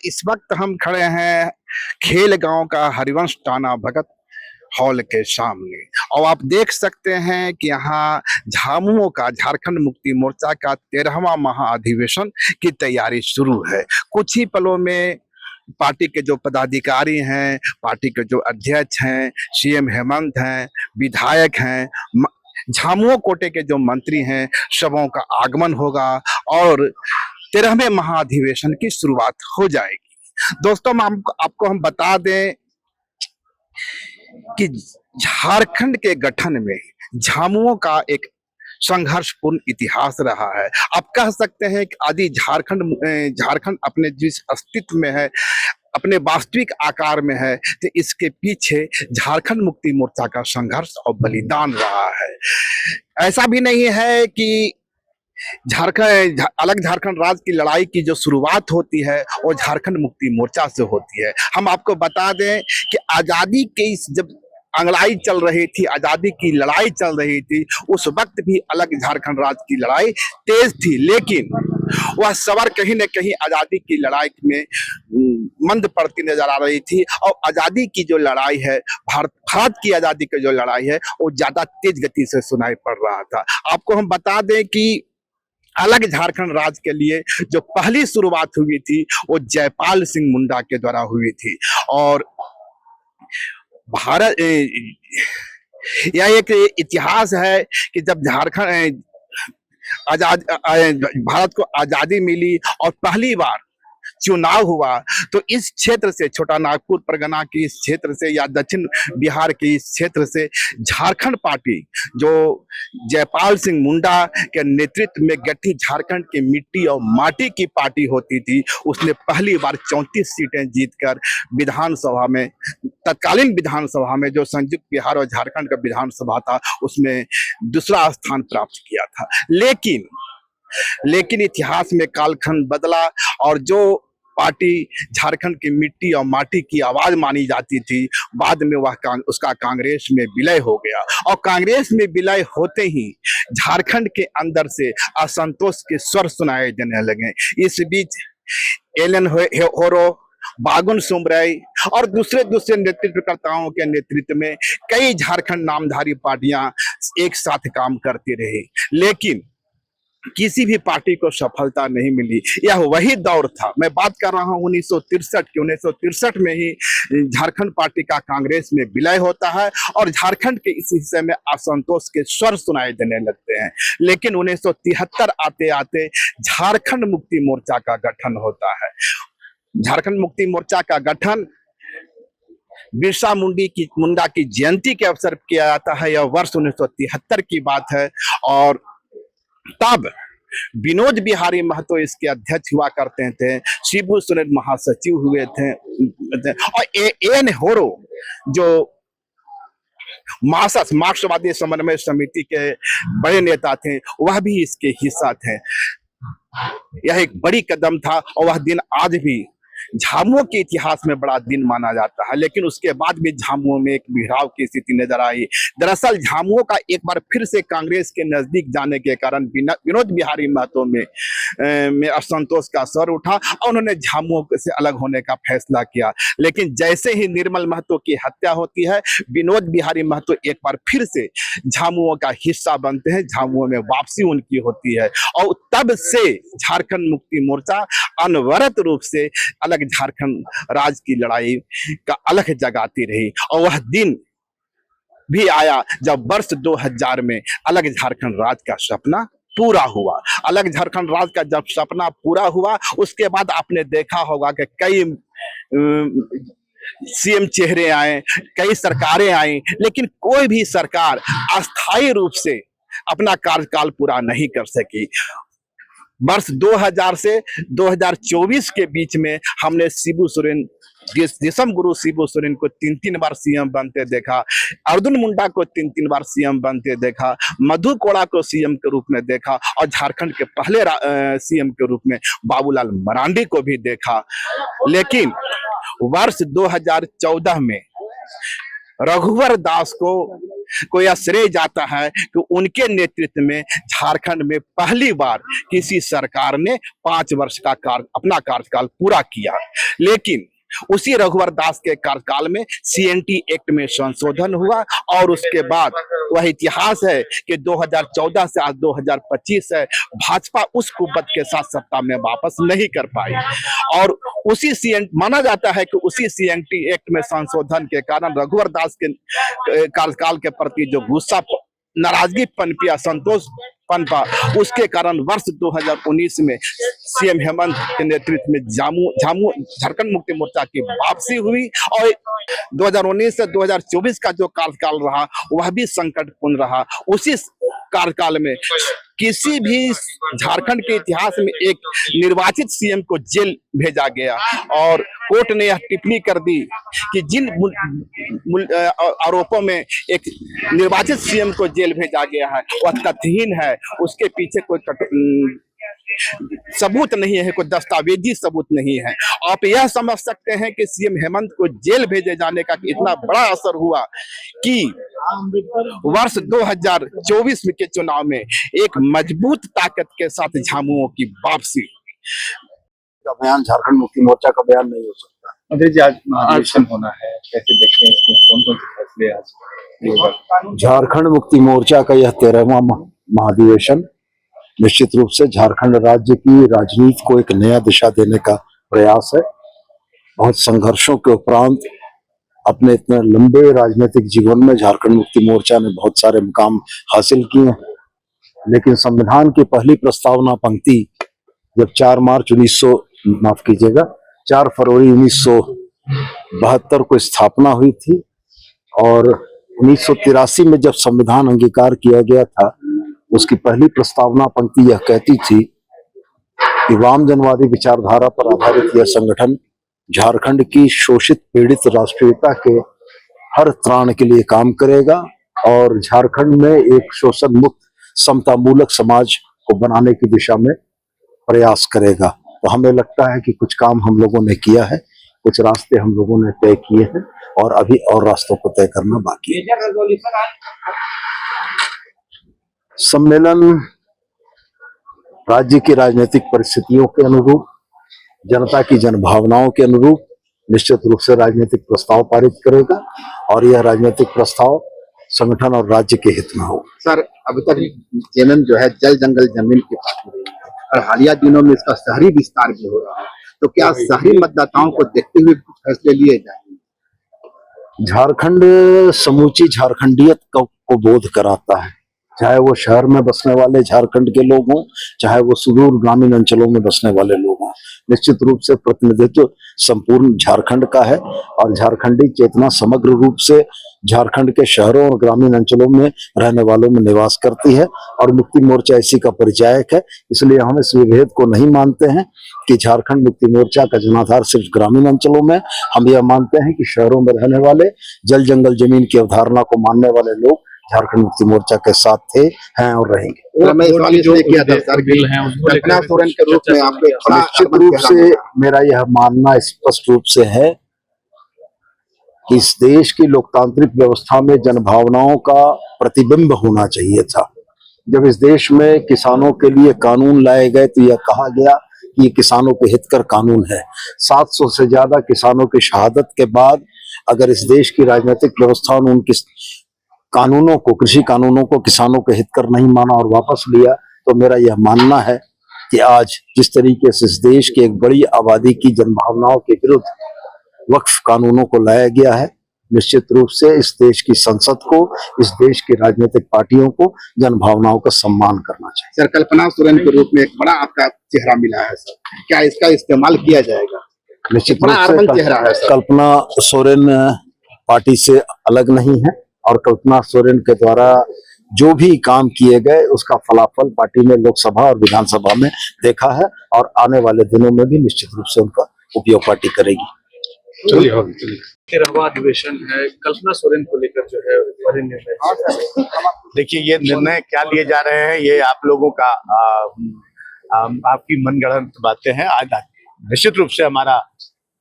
इस वक्त हम खड़े हैं खेल गांव का हरिवंश टाना भगत हॉल के सामने और आप देख सकते हैं कि यहाँ झामुमो का झारखंड मुक्ति मोर्चा का 13वां महाअधिवेशन की तैयारी शुरू है। कुछ ही पलों में पार्टी के जो पदाधिकारी हैं, पार्टी के जो अध्यक्ष हैं, सीएम हेमंत हैं, विधायक हैं, झामुमो कोटे के जो मंत्री हैं, सबों का आगमन होगा और 13वें महाअधिवेशन की शुरुआत हो जाएगी। दोस्तों आपको हम बता दें कि झारखंड के गठन में झामुमो का एक संघर्षपूर्ण इतिहास रहा है। आप कह सकते हैं कि आदि झारखंड अपने जिस अस्तित्व में है, अपने वास्तविक आकार में है, तो इसके पीछे झारखंड मुक्ति मोर्चा का संघर्ष और बलिदान रहा है। ऐसा भी नहीं है कि अलग झारखंड राज्य की लड़ाई की जो शुरुआत होती है वो झारखंड मुक्ति मोर्चा से होती है। हम आपको बता दें कि आजादी के जब अंगड़ाई चल रही थी, आजादी की लड़ाई चल रही थी, उस वक्त भी अलग झारखंड राज्य की लड़ाई तेज थी, लेकिन वह सवार कहीं न कहीं आजादी की लड़ाई में मंद पड़ती नजर आ रही थी। और आजादी की जो लड़ाई है, भारत की आजादी की जो लड़ाई है, वो ज्यादा तेज गति से सुनाई पड़ रहा था। आपको हम बता दें कि अलग झारखंड राज्य के लिए जो पहली शुरुआत हुई थी वो जयपाल सिंह मुंडा के द्वारा हुई थी। और भारत यह एक इतिहास है कि जब झारखंड भारत को आजादी मिली और पहली बार चुनाव हुआ, तो इस क्षेत्र से, छोटा नागपुर परगना के इस क्षेत्र से या दक्षिण बिहार के इस क्षेत्र से झारखंड पार्टी, जो जयपाल सिंह मुंडा के नेतृत्व में गठी झारखंड की मिट्टी और माटी की पार्टी होती थी, उसने पहली बार 34 सीटें जीतकर विधानसभा में, तत्कालीन विधानसभा में, जो संयुक्त बिहार और झारखंड का विधानसभा था, उसमें दूसरा स्थान प्राप्त किया था। लेकिन इतिहास में कालखंड बदला और जो पार्टी झारखंड की मिट्टी और माटी की आवाज मानी जाती थी, बाद में उसका कांग्रेस में विलय हो गया। और कांग्रेस में विलय होते ही झारखंड के अंदर से असंतोष के स्वर सुनाए देने लगे। इस बीच एलन होरो, बागुन सुमरई और दूसरे नेतृत्वकर्ताओं के नेतृत्व में कई झारखंड नामधारी पार्टियां एक साथ काम करती रही, लेकिन किसी भी पार्टी को सफलता नहीं मिली। यह वही दौर था, मैं बात कर रहा हूं 1963 की। 1963 में ही झारखंड पार्टी का कांग्रेस में विलय होता है और झारखंड के इस हिस्से में असंतोष के स्वर सुनाई देने लगते हैं। लेकिन 1973 आते आते झारखंड मुक्ति मोर्चा का गठन होता है। झारखंड मुक्ति मोर्चा का गठन बिरसा मुंडा की जयंती के अवसर पर किया जाता है। यह वर्ष 1973 की बात है और तब विनोद बिहारी महतो इसके अध्यक्ष हुआ करते थे, शिबू सोरेन महासचिव हुए थे और एन होरो जो मार्क्सवादी समन्वय समिति के बड़े नेता थे, वह भी इसके हिस्सा थे। यह एक बड़ी कदम था और वह दिन आज भी झामुमो के इतिहास में बड़ा दिन माना जाता है। लेकिन उसके बाद भी झामुमो में एक बिखराव की स्थिति नजर आई। दरअसल झामुमो का एक बार फिर से कांग्रेस के नजदीक जाने के कारण विनोद बिहारी महतो में असंतोष का स्वर उठा और उन्होंने झामुमो से अलग होने का फैसला किया। लेकिन जैसे ही निर्मल महतो की हत्या होती है, विनोद बिहारी महतो एक बार फिर से झामुमो का हिस्सा बनते हैं, झामुमो में वापसी उनकी होती है और तब से झारखंड मुक्ति मोर्चा अनवरत रूप से अलग झारखंड राज्य की लड़ाई का अलग जगाती रही। और वह दिन भी आया जब वर्ष 2000 में अलग झारखंड राज्य का सपना पूरा हुआ। अलग झारखंड राज्य का जब सपना पूरा हुआ, उसके बाद आपने देखा होगा कि कई सीएम चेहरे आए, कई सरकारें आई, लेकिन कोई भी सरकार अस्थायी रूप से अपना कार्यकाल पूरा नहीं कर सकी। वर्ष 2000 से 2024 के बीच में हमने शिबू सोरेन, दिसम गुरु शिबू सोरेन को 3 बार सीएम बनते देखा, अर्जुन मुंडा को 3 बार सीएम बनते देखा, मधु कोड़ा को सीएम के रूप में देखा और झारखंड के पहले सीएम के रूप में बाबूलाल मरांडी को भी देखा। लेकिन वर्ष 2014 में रघुवर दास को को यह श्रेय जाता है कि उनके नेतृत्व में झारखंड में पहली बार किसी सरकार ने 5 वर्ष का अपना कार्यकाल पूरा किया। लेकिन उसी रघुवर दास के कार्यकाल में सीएनटी एक्ट में संशोधन हुआ और उसके बाद वह इतिहास है कि 2014 से आज 2025 है, भाजपा उस कुव्वत के साथ सत्ता में वापस नहीं कर पाई। और उसी माना जाता है कि उसी सीएनटी एक्ट में संशोधन के कारण रघुवर दास के कार्यकाल के प्रति जो गुस्सा, नाराजगी पनपी, असंतोष पनपा, उसके कारण वर्ष 2019 में सीएम हेमंत के नेतृत्व में झारखंड मुक्ति मोर्चा की वापसी हुई और 2019 से 2024 का जो कार्यकाल रहा वह भी संकटपूर्ण रहा। उसी कार्यकाल में किसी भी झारखंड के इतिहास में एक निर्वाचित सीएम को जेल भेजा गया और कोर्ट ने यह टिप्पणी कर दी कि जिन आरोपों में एक निर्वाचित सीएम को जेल भेजा गया है वह तथ्यहीन है, उसके पीछे कोई सबूत नहीं है, कोई दस्तावेजी सबूत नहीं है। आप यह समझ सकते हैं कि सीएम हेमंत को जेल भेजे जाने का इतना बड़ा असर हुआ कि वर्ष 2024 के चुनाव में एक मजबूत ताकत के साथ झामुमो की वापसी। बयान झारखंड मुक्ति मोर्चा का बयान नहीं हो सकता। अभी आज महाधिवेशन होना है, कैसे देखते हैं इसमें, कौन-कौन से फैसले आज? झारखंड मुक्ति मोर्चा का यह 13वां महाधिवेशन निश्चित रूप से झारखंड राज्य की राजनीति को एक नया दिशा देने का प्रयास है। बहुत संघर्षों के उपरांत अपने इतने लंबे राजनीतिक जीवन में झारखंड मुक्ति मोर्चा ने बहुत सारे मुकाम हासिल किए हैं, लेकिन संविधान की पहली प्रस्तावना पंक्ति जब 4 फरवरी 1972 को स्थापना हुई थी और 1983 में जब संविधान अंगीकार किया गया था, उसकी पहली प्रस्तावना पंक्ति यह कहती थी कि वाम जनवादी विचारधारा पर आधारित यह संगठन झारखंड की शोषित पीड़ित राष्ट्रीयता के हर त्राण के लिए काम करेगा और झारखंड में एक शोषण मुक्त समता मूलक समाज को बनाने की दिशा में प्रयास करेगा। तो हमें लगता है कि कुछ काम हम लोगों ने किया है, कुछ रास्ते हम लोगों ने तय किए हैं और अभी और रास्तों को तय करना बाकी है। सम्मेलन राज्य की राजनीतिक परिस्थितियों के अनुरूप, जनता की जनभावनाओं के अनुरूप निश्चित रूप से राजनीतिक प्रस्ताव पारित करेगा और यह राजनीतिक प्रस्ताव संगठन और राज्य के हित में हो। सर, अभी तक जेएमएम जो है जल जंगल जमीन की बात हो रही है और हालिया दिनों में इसका शहरी विस्तार भी हो रहा है, तो क्या शहरी मतदाताओं को देखते हुए फैसले लिए जाएंगे? झारखंड समूची झारखंडियत को बोध कराता है, चाहे वो शहर में बसने वाले झारखंड के लोग हों, चाहे वो सुदूर ग्रामीण अंचलों में बसने वाले लोग हों। निश्चित रूप से प्रतिनिधित्व संपूर्ण झारखंड का है और झारखंडी चेतना समग्र रूप से झारखंड के शहरों और ग्रामीण अंचलों में रहने वालों में निवास करती है और मुक्ति मोर्चा इसी का परिचायक है। इसलिए हम इस विभेद को नहीं मानते हैं कि झारखंड मुक्ति मोर्चा का जनाधार सिर्फ ग्रामीण अंचलों में। हम यह मानते हैं कि शहरों में रहने वाले जल जंगल जमीन की अवधारणा को मानने वाले लोग झारखंड मुक्ति मोर्चा के साथ थे, हैं और रहेंगे। मैं सवाल इसलिए किया था सर, कल्पना सोरेन के रूप में आप निश्चित रूप से मेरा यह मानना स्पष्ट रूप से है कि इस देश की लोकतांत्रिक व्यवस्था में जनभावनाओं का प्रतिबिंब होना चाहिए था। जब इस देश में किसानों के लिए कानून लाए गए तो यह कहा गया कि ये किसानों के हितकर कानून है। 700 से ज्यादा किसानों की शहादत के बाद अगर इस देश की राजनीतिक व्यवस्था ने उनकी कानूनों को, कृषि कानूनों को किसानों के हितकर नहीं माना और वापस लिया, तो मेरा यह मानना है कि आज जिस तरीके से इस देश की एक बड़ी आबादी की जनभावनाओं के विरुद्ध वक्फ कानूनों को लाया गया है, निश्चित रूप से इस देश की संसद को, इस देश की राजनीतिक पार्टियों को जनभावनाओं का सम्मान करना चाहिए। सर, कल्पना सोरेन के रूप में एक बड़ा आपका चेहरा मिला है सर, क्या इसका इस्तेमाल किया जाएगा? निश्चित रूप से कल्पना सोरेन पार्टी से अलग नहीं है और कल्पना सोरेन के द्वारा जो भी काम किए गए उसका फलाफल पार्टी ने लोकसभा और विधानसभा में देखा है और आने वाले दिनों में भी निश्चित रूप से उनका उपयोग पार्टी करेगी। 13वां अधिवेशन है, कल्पना सोरेन को लेकर जो है बड़े निर्णय। देखिए, ये निर्णय क्या लिए जा रहे हैं ये आप लोगों का आपकी मनगढ़ंत बातें हैं। आज निश्चित रूप से हमारा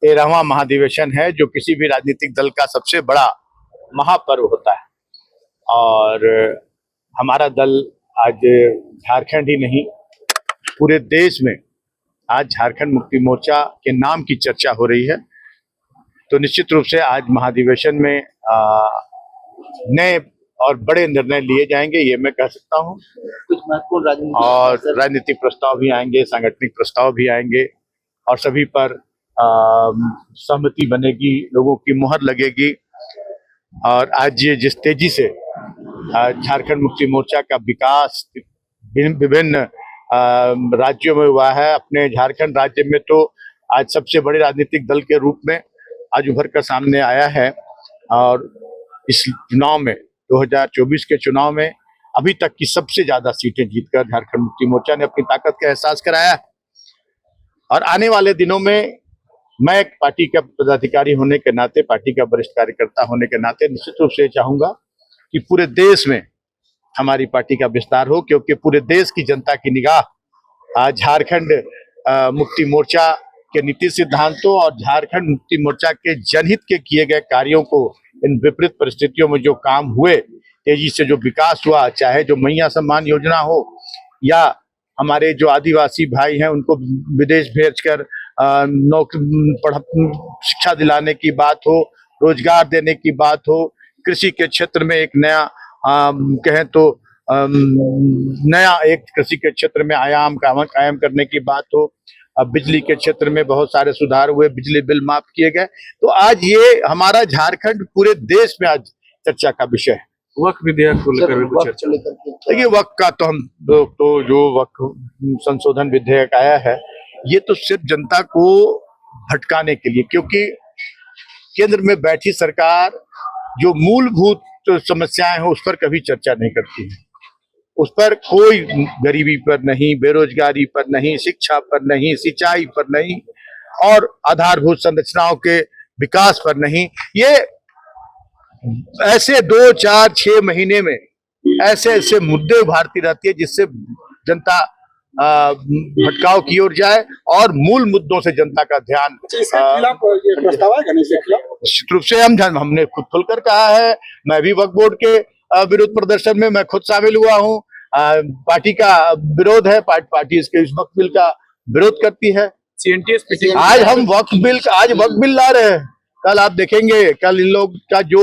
13वां महाधिवेशन है जो किसी भी राजनीतिक दल का सबसे बड़ा महापर्व होता है और हमारा दल आज झारखंड ही नहीं पूरे देश में आज झारखंड मुक्ति मोर्चा के नाम की चर्चा हो रही है। तो निश्चित रूप से आज महाधिवेशन में नए और बड़े निर्णय लिए जाएंगे, ये मैं कह सकता हूँ। कुछ महत्वपूर्ण और राजनीतिक प्रस्ताव भी आएंगे, सांगठनिक प्रस्ताव भी आएंगे और सभी पर सहमति बनेगी, लोगों की मुहर लगेगी। और आज ये जिस तेजी से झारखंड मुक्ति मोर्चा का विकास विभिन्न राज्यों में हुआ है, अपने झारखंड राज्य में तो आज सबसे बड़े राजनीतिक दल के रूप में आज उभर कर सामने आया है। और इस चुनाव में 2024 के चुनाव में अभी तक की सबसे ज्यादा सीटें जीतकर झारखंड मुक्ति मोर्चा ने अपनी ताकत का एहसास कराया है। और आने वाले दिनों में मैं एक पार्टी का पदाधिकारी होने के नाते, पार्टी का वरिष्ठ कार्यकर्ता होने के नाते निश्चित रूप से चाहूंगा कि पूरे देश में हमारी पार्टी का विस्तार हो, क्योंकि पूरे देश की जनता की निगाह आज झारखंड मुक्ति मोर्चा के नीति सिद्धांतों और झारखंड मुक्ति मोर्चा के जनहित के किए गए कार्यों को, इन विपरीत परिस्थितियों में जो काम हुए, तेजी से जो विकास हुआ, चाहे जो मैया सम्मान योजना हो या हमारे जो आदिवासी भाई हैं उनको विदेश भेजकर शिक्षा दिलाने की बात हो, रोजगार देने की बात हो, कृषि के क्षेत्र में एक नया कहें तो नया एक कृषि के क्षेत्र में आयाम कायम करने की बात हो, अब बिजली के क्षेत्र में बहुत सारे सुधार हुए, बिजली बिल माफ किए गए। तो आज ये हमारा झारखंड पूरे देश में आज चर्चा का विषय है। वक्फ विधेयक को लेकर भी कुछ चर्चा। देखिए, वक्फ का तो हम तो जो वक्फ संशोधन विधेयक आया है, ये तो सिर्फ जनता को भटकाने के लिए, क्योंकि केंद्र में बैठी सरकार जो मूलभूत समस्याएं हैं उस पर कभी चर्चा नहीं करती है। उस पर कोई गरीबी पर नहीं, बेरोजगारी पर नहीं, शिक्षा पर नहीं, सिंचाई पर नहीं और आधारभूत संरचनाओं के विकास पर नहीं। ये ऐसे 2, 4, 6 महीने में ऐसे ऐसे मुद्दे उभारती रहती है जिससे जनता भटकाव की ओर जाए और मूल मुद्दों से जनता का ध्यान निश्चित रूप से हमने खुद खुलकर कहा है। मैं भी वक्फ बोर्ड के विरोध प्रदर्शन में मैं खुद शामिल हुआ हूँ। पार्टी का विरोध है, पार्टी इसके इस वक्फ बिल का विरोध करती है। आज हम वक्फ बिल ला रहे हैं। कल आप देखेंगे, कल इन लोग का जो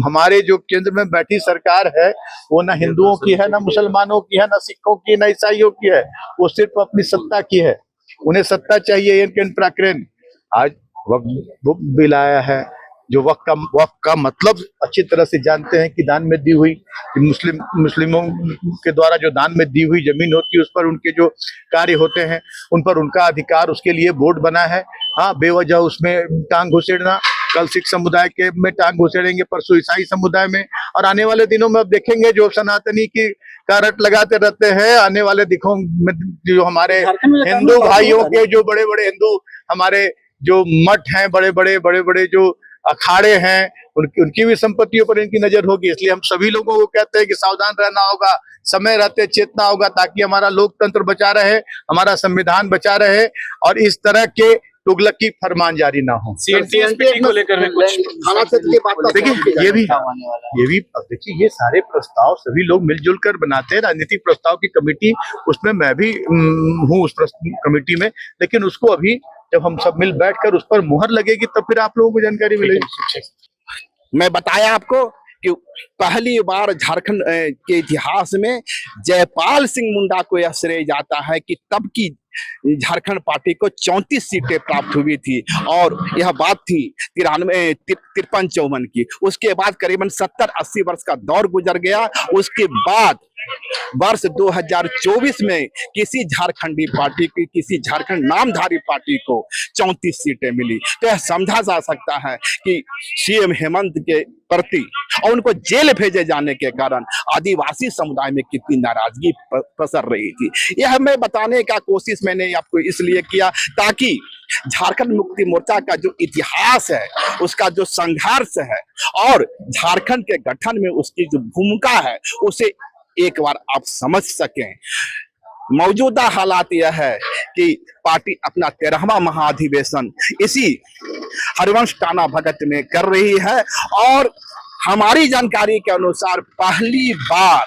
हमारे जो केंद्र में बैठी सरकार है वो ना हिंदुओं की है, ना मुसलमानों की है, ना सिखों की, ना ईसाइयों की है, वो सिर्फ अपनी सत्ता की है। उन्हें सत्ता चाहिए इनके प्राकृत। आज वक्फ बिल आया है जो वक्फ का मतलब अच्छी तरह से जानते हैं कि दान में दी हुई मुस्लिमों के द्वारा जो दान में दी हुई जमीन होती है उस पर उनके जो कार्य होते हैं उन पर उनका अधिकार, उसके लिए बोर्ड बना है। हाँ, बेवजह उसमें टांग घुसेड़ना, कल सिख समुदाय के में टांग घुसेड़ेंगे, परसों ईसाई समुदाय में, और आने वाले दिनों में अब देखेंगे जो सनातनी की कारट लगाते रहते हैं। आने वाले दिनों में जो हमारे हिंदू भाइयों के जो बड़े बड़े हिंदू हमारे जो मठ हैं, बड़े बड़े जो अखाड़े हैं, उनकी भी संपत्तियों पर इनकी नजर होगी। इसलिए हम सभी लोगों को कहते हैं कि सावधान रहना होगा, समय रहते चेतना होगा, ताकि हमारा लोकतंत्र बचा रहे, हमारा संविधान बचा रहे और इस तरह के तुगलक की फरमान जारी ना हो। को लेकर भी कुछ देखिए, ये भी अब देखिए, ये सारे प्रस्ताव सभी लोग मिलजुल कर बनाते हैं। राजनीतिक प्रस्ताव की कमेटी, उसमें मैं भी हूँ उस कमेटी में, लेकिन उसको अभी जब हम सब मिल बैठकर उस पर मुहर लगेगी तब फिर आप लोगों को जानकारी मिलेगी। मैं बताया आपको कि पहली बार झारखंड के इतिहास में जयपाल सिंह मुंडा को यह श्रेय जाता है कि तब की झारखंड पार्टी को 34 सीटें प्राप्त हुई थी और यह बात थी 53-54 की। उसके बाद करीबन 70-80 वर्ष का दौर गुजर गया। उसके बाद वर्ष 2024 में किसी झारखंडी पार्टी की, किसी झारखंड नामधारी पार्टी को 34 सीटें मिली। तो यह समझा जा सकता है कि सीएम हेमंत के प्रति और उनको जेल भेजे जाने के कारण आदिवासी समुदाय में कितनी नाराजगी पसर रही थी। यह मैं बताने का कोशिश मैंने आपको इसलिए किया ताकि झारखंड मुक्ति मोर्चा का जो इतिहास है, उसका जो संघर्ष है और झारखंड के गठन में उसकी जो भूमिका है, उसे एक बार आप समझ सकें। मौजूदा हालात यह है कि पार्टी अपना 13वां महाधिवेशन इसी हरिवंश टाना भगत में कर रही है और हमारी जानकारी के अनुसार पहली बार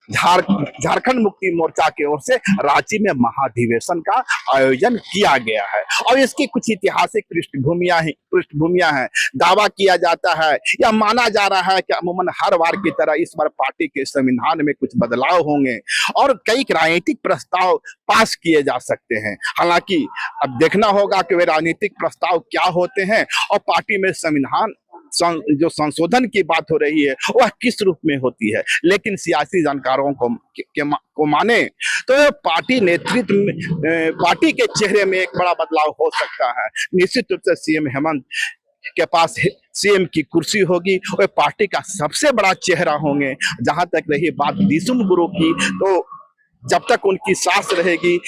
झारखंड मुक्ति मोर्चा की ओर से रांची में महाधिवेशन का आयोजन किया गया है और इसकी कुछ ऐतिहासिक पृष्ठभूमियां हैं। दावा किया जाता है या माना जा रहा है कि अमूमन हर बार की तरह इस बार पार्टी के संविधान में कुछ बदलाव होंगे और कई राजनीतिक प्रस्ताव पास किए जा सकते हैं। हालांकि अब देखना होगा कि वे राजनीतिक प्रस्ताव क्या होते हैं और पार्टी में संविधान जो संशोधन की बात हो रही है वह किस रूप में होती है। लेकिन सियासी जानकारों को माने तो पार्टी नेतृत्व में पार्टी के चेहरे में एक बड़ा बदलाव हो सकता है। निश्चित रूप से सीएम हेमंत के पास सीएम की कुर्सी होगी और पार्टी का सबसे बड़ा चेहरा होंगे। जहां तक रही बात दिसुम गुरु की, तो जब तक उनकी सांस रहेगी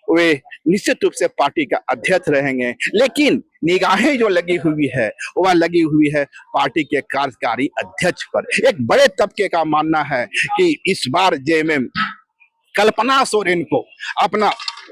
वे निश्चित रूप से पार्टी का अध्यक्ष रहेंगे। लेकिन निगाहें जो लगी हुई है वह लगी हुई है पार्टी के कार्यकारी अध्यक्ष पर। एक बड़े तबके का मानना है कि इस बार जेएमएम कल्पना सोरेन को अपना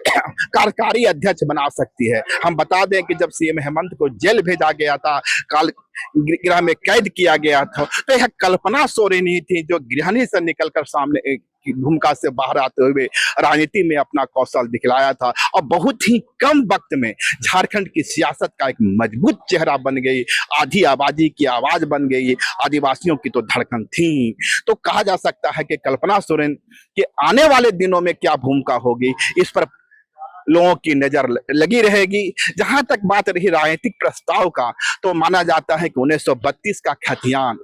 कार्यकारी अध्यक्ष बना सकती है। हम बता दें कि जब सीएम हेमंत को जेल भेजा गया था, काल गृह में कैद किया गया था, तो यह कल्पना सोरेन ही थी जो गृहिणी से निकलकर सामने की भूमिका से बाहर आते हुए राजनीति में अपना कौशल दिखलाया था और बहुत ही कम वक्त में झारखंड की सियासत का एक मजबूत चेहरा बन गई। आधी आबादी की आवाज बन गई, आदिवासियों की तो धड़कन थी। तो कहा जा सकता है कि कल्पना सोरेन के आने वाले दिनों में क्या भूमिका होगी, इस पर लोगों की नजर लगी रहेगी। जहां तक बात रही राजनीतिक प्रस्ताव का, तो माना जाता है कि 1932 का खतियान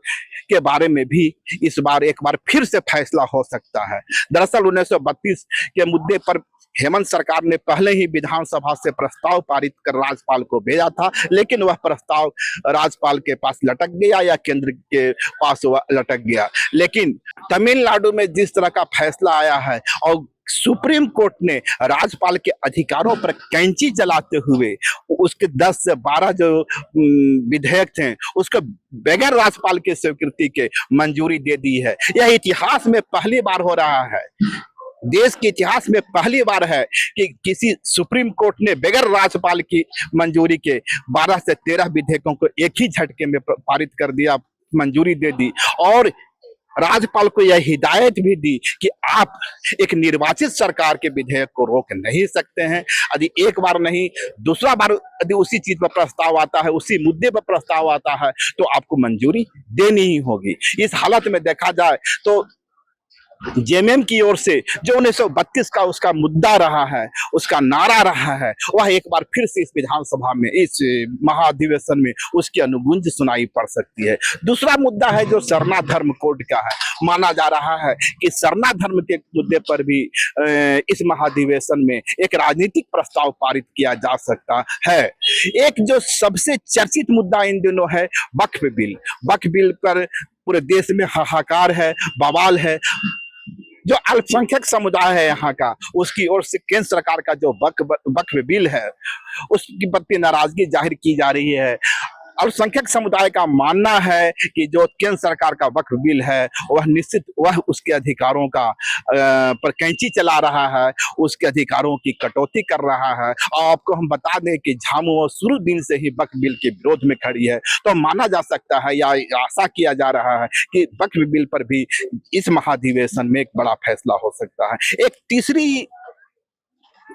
के बारे में भी इस बार एक बार फिर से फैसला हो सकता है। दरअसल 1932 के मुद्दे पर हेमंत सरकार ने पहले ही विधानसभा से प्रस्ताव पारित कर राज्यपाल को भेजा था, लेकिन वह प्रस्ताव राज्यपाल के पास लटक गया या केंद्र के पास वह लटक गया। लेकिन तमिलनाडु में जिस तरह का फैसला आया है और सुप्रीम कोर्ट ने राज्यपाल के अधिकारों पर कैंची चलाते हुए उसके 10 से 12 जो विधेयक थे उसको बगैर राज्यपाल की स्वीकृति के मंजूरी दे दी है। यह इतिहास में पहली बार हो रहा है, देश के इतिहास में पहली बार है कि किसी सुप्रीम कोर्ट ने बगैर राज्यपाल की मंजूरी के 12 से 13 विधेयकों को एक ही झटके में पारित कर दिया, मंजूरी दे दी और राज्यपाल को यह हिदायत भी दी कि आप एक निर्वाचित सरकार के विधेयक को रोक नहीं सकते हैं। यदि एक बार नहीं दूसरा बार यदि उसी चीज पर प्रस्ताव आता है, उसी मुद्दे पर प्रस्ताव आता है, तो आपको मंजूरी देनी ही होगी। इस हालत में देखा जाए तो जेएमएम की ओर से जो 1932 का उसका मुद्दा रहा है, उसका नारा रहा है, वह एक बार फिर से इस विधानसभा में, इस महाधिवेशन में उसकी अनुगूंज सुनाई पड़ सकती है। दूसरा मुद्दा है जो सरना धर्म कोड का है। माना जा रहा है कि सरना धर्म के मुद्दे पर भी इस महाधिवेशन में एक राजनीतिक प्रस्ताव पारित किया जा सकता है। एक जो सबसे चर्चित मुद्दा इन दिनों है वक्फ बिल। वक्फ बिल पर पूरे देश में हाहाकार है, बवाल है। जो अल्पसंख्यक समुदाय है यहाँ का, उसकी ओर से केंद्र सरकार का जो वक्फ बिल है उसकी प्रति नाराजगी जाहिर की जा रही है। अल्पसंख्यक समुदाय का मानना है कि जो केंद्र सरकार का वक्फ बिल है वह उसके अधिकारों का पर कैंची चला रहा है, उसके अधिकारों की कटौती कर रहा है। और आपको हम बता दें कि झामुमो शुरू दिन से ही वक्फ बिल के विरोध में खड़ी है। तो माना जा सकता है या आशा किया जा रहा है कि वक्फ बिल पर भी इस महाधिवेशन में एक बड़ा फैसला हो सकता है। एक तीसरी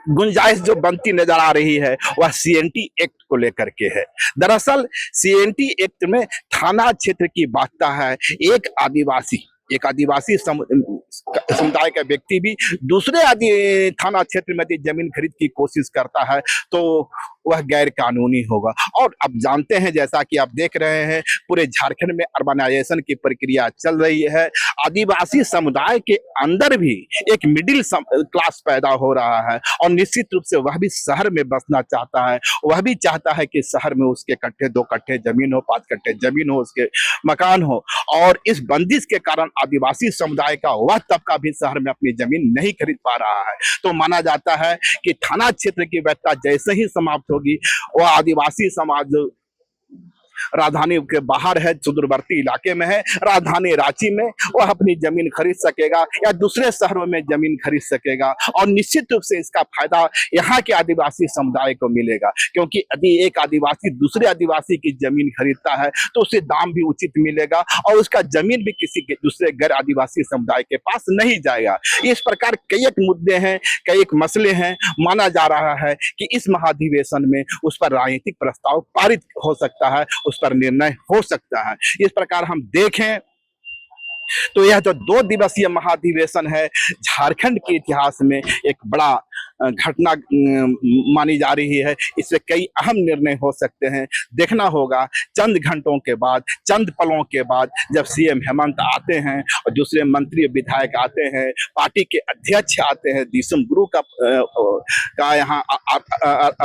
गुंजाइश जो बनती नजर आ रही है वह सीएनटी एक्ट को लेकर के है। दरअसल सीएनटी एक्ट में थाना क्षेत्र की बातता है। एक आदिवासी समुदाय का व्यक्ति भी दूसरे थाना क्षेत्र में यदि जमीन खरीद की कोशिश करता है तो वह गैर कानूनी होगा। और अब जानते हैं, जैसा कि आप देख रहे हैं, पूरे झारखंड में अर्बनाइजेशन की प्रक्रिया चल रही है। आदिवासी समुदाय के अंदर भी एक मिडिल क्लास पैदा हो रहा है और निश्चित रूप से वह भी शहर में बसना चाहता है। वह भी चाहता है कि शहर में उसके कट्ठे 2 कट्ठे जमीन हो, 5 कट्ठे जमीन हो, उसके मकान हो। और इस बंदिश के कारण आदिवासी समुदाय का वह तबका भी शहर में अपनी जमीन नहीं खरीद पा रहा है। तो माना जाता है कि थाना क्षेत्र की वैधता जैसे ही समाप्त होगी, वह आदिवासी समाज राजधानी के बाहर है, सुदूरवर्ती इलाके में है, राजधानी रांची में वह अपनी जमीन खरीद सकेगा या दूसरे शहरों में जमीन खरीद सकेगा। और निश्चित रूप से इसका फायदा यहाँ के आदिवासी समुदाय को मिलेगा, क्योंकि यदि एक आदिवासी दूसरे आदिवासी की जमीन खरीदता है तो उसे दाम भी उचित मिलेगा और उसका जमीन भी किसी के दूसरे गैर आदिवासी समुदाय के पास नहीं जाएगा। इस प्रकार कई एक मुद्दे हैं, कई एक मसले हैं। माना जा रहा है कि इस महाधिवेशन में उस पर राजनीतिक प्रस्ताव पारित हो सकता है, उस पर निर्णय हो सकता है। इस प्रकार हम देखें तो यह जो 2 दिवसीय महाधिवेशन है झारखंड के इतिहास में एक बड़ा घटना मानी जा रही है। इससे कई अहम निर्णय हो सकते हैं। देखना होगा चंद घंटों के बाद, चंद पलों के बाद जब सीएम हेमंत आते हैं और दूसरे मंत्री विधायक आते हैं, पार्टी के अध्यक्ष आते हैं, दिसम गुरु का यहाँ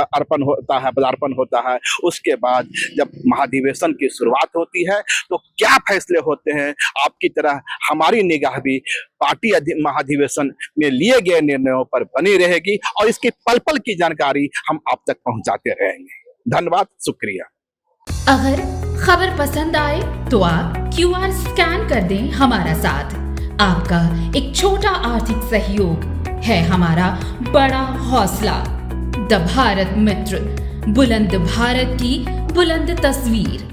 अर्पण होता है, पदार्पण होता है। उसके बाद जब महाधिवेशन की शुरुआत होती है तो क्या फैसले होते हैं, आपकी तरह हमारी निगाह भी पार्टी महाधिवेशन में लिए गए निर्णयों पर बनी रहेगी और इसकी पल पल की जानकारी हम आप तक पहुंचाते रहेंगे। धन्यवाद, शुक्रिया। अगर खबर पसंद आए तो आप QR स्कैन कर दें हमारा साथ। आपका एक छोटा आर्थिक सहयोग है हमारा बड़ा हौसला। द भारत मित्र, बुलंद भारत की बुलंद तस्वीर।